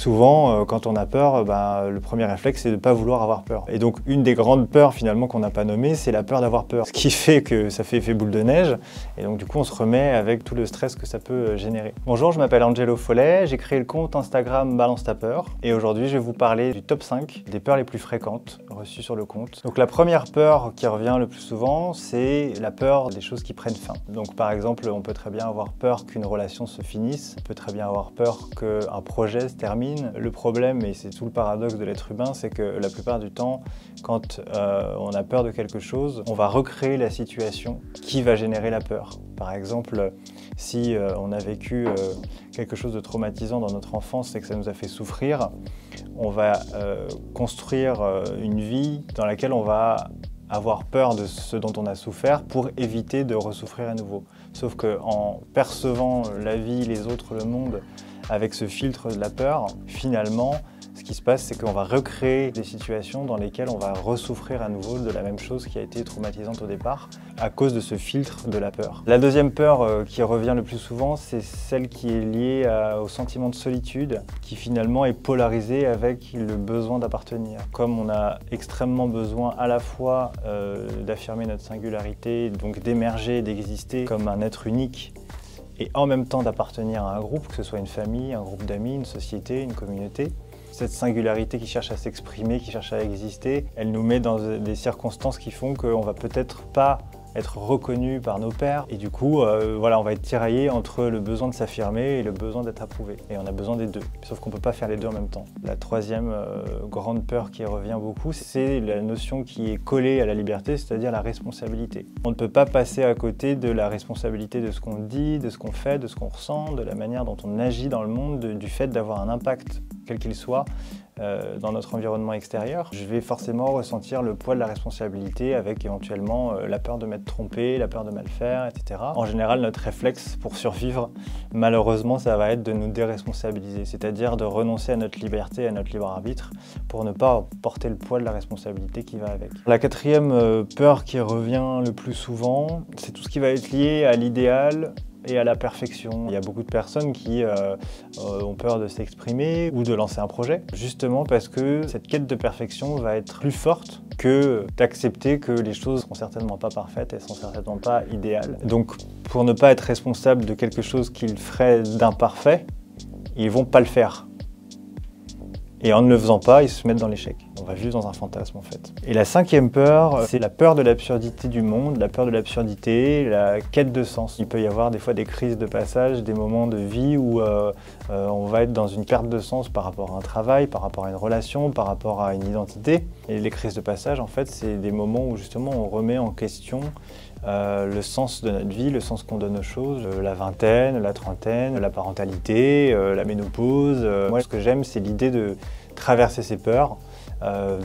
Souvent, quand on a peur, le premier réflexe, c'est de ne pas vouloir avoir peur. Et donc, une des grandes peurs, finalement, qu'on n'a pas nommées, c'est la peur d'avoir peur. Ce qui fait que ça fait effet boule de neige, et donc, du coup, on se remet avec tout le stress que ça peut générer. Bonjour, je m'appelle Angelo Follet, j'ai créé le compte Instagram Balance ta peur, et aujourd'hui, je vais vous parler du top 5 des peurs les plus fréquentes reçues sur le compte. Donc, la première peur qui revient le plus souvent, c'est la peur des choses qui prennent fin. Donc, par exemple, on peut très bien avoir peur qu'une relation se finisse, on peut très bien avoir peur qu'un projet se termine. Le problème, et c'est tout le paradoxe de l'être humain, c'est que la plupart du temps, quand on a peur de quelque chose, on va recréer la situation qui va générer la peur. Par exemple, si on a vécu quelque chose de traumatisant dans notre enfance et que ça nous a fait souffrir, on va construire une vie dans laquelle on va avoir peur de ce dont on a souffert pour éviter de ressouffrir à nouveau. Sauf qu'en percevant la vie, les autres, le monde, avec ce filtre de la peur, finalement, ce qui se passe, c'est qu'on va recréer des situations dans lesquelles on va ressouffrir à nouveau de la même chose qui a été traumatisante au départ, à cause de ce filtre de la peur. La deuxième peur qui revient le plus souvent, c'est celle qui est liée au sentiment de solitude, qui finalement est polarisé avec le besoin d'appartenir. Comme on a extrêmement besoin à la fois d'affirmer notre singularité, donc d'émerger, d'exister comme un être unique, et en même temps d'appartenir à un groupe, que ce soit une famille, un groupe d'amis, une société, une communauté. Cette singularité qui cherche à s'exprimer, qui cherche à exister, elle nous met dans des circonstances qui font qu'on va peut-être pas être reconnu par nos pairs. Et du coup, voilà, on va être tiraillé entre le besoin de s'affirmer et le besoin d'être approuvé. Et on a besoin des deux. Sauf qu'on ne peut pas faire les deux en même temps. La troisième grande peur qui revient beaucoup, c'est la notion qui est collée à la liberté, c'est-à-dire la responsabilité. On ne peut pas passer à côté de la responsabilité de ce qu'on dit, de ce qu'on fait, de ce qu'on ressent, de la manière dont on agit dans le monde, du fait d'avoir un impact, quel qu'il soit, dans notre environnement extérieur. Je vais forcément ressentir le poids de la responsabilité avec éventuellement la peur de m'être trompé, la peur de mal faire, etc. En général, notre réflexe pour survivre, malheureusement, ça va être de nous déresponsabiliser, c'est-à-dire de renoncer à notre liberté, à notre libre arbitre, pour ne pas porter le poids de la responsabilité qui va avec. La quatrième peur qui revient le plus souvent, c'est tout ce qui va être lié à l'idéal et à la perfection. Il y a beaucoup de personnes qui ont peur de s'exprimer ou de lancer un projet, justement parce que cette quête de perfection va être plus forte que d'accepter que les choses ne seront certainement pas parfaites, elles ne sont certainement pas idéales. Donc pour ne pas être responsable de quelque chose qu'ils feraient d'imparfait, ils ne vont pas le faire. Et en ne le faisant pas, ils se mettent dans l'échec. On va juste dans un fantasme en fait. Et la cinquième peur, c'est la peur de l'absurdité du monde, la peur de l'absurdité, la quête de sens. Il peut y avoir des fois des crises de passage, des moments de vie où on va être dans une perte de sens par rapport à un travail, par rapport à une relation, par rapport à une identité. Et les crises de passage, en fait, c'est des moments où justement on remet en question le sens de notre vie, le sens qu'on donne aux choses, la vingtaine, la trentaine, la parentalité, la ménopause. Moi, ce que j'aime, c'est l'idée de traverser ces peurs,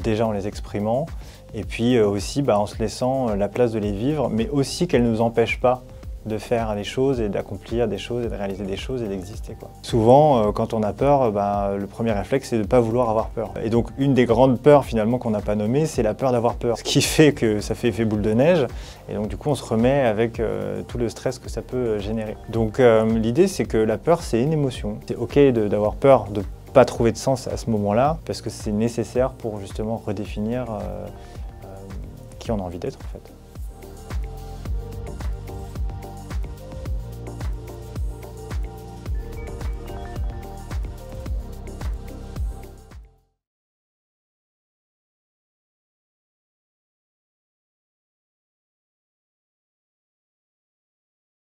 déjà en les exprimant, et puis aussi en se laissant la place de les vivre, mais aussi qu'elles ne nous empêchent pas de faire les choses et d'accomplir des choses et de réaliser des choses et d'exister. Souvent, quand on a peur, le premier réflexe, c'est de ne pas vouloir avoir peur. Et donc, une des grandes peurs, finalement, qu'on n'a pas nommées, c'est la peur d'avoir peur. Ce qui fait que ça fait effet boule de neige, et donc, du coup, on se remet avec tout le stress que ça peut générer. Donc, l'idée, c'est que la peur, c'est une émotion. C'est OK d'avoir peur de ne pas trouver de sens à ce moment-là, parce que c'est nécessaire pour, justement, redéfinir qui on a envie d'être, en fait.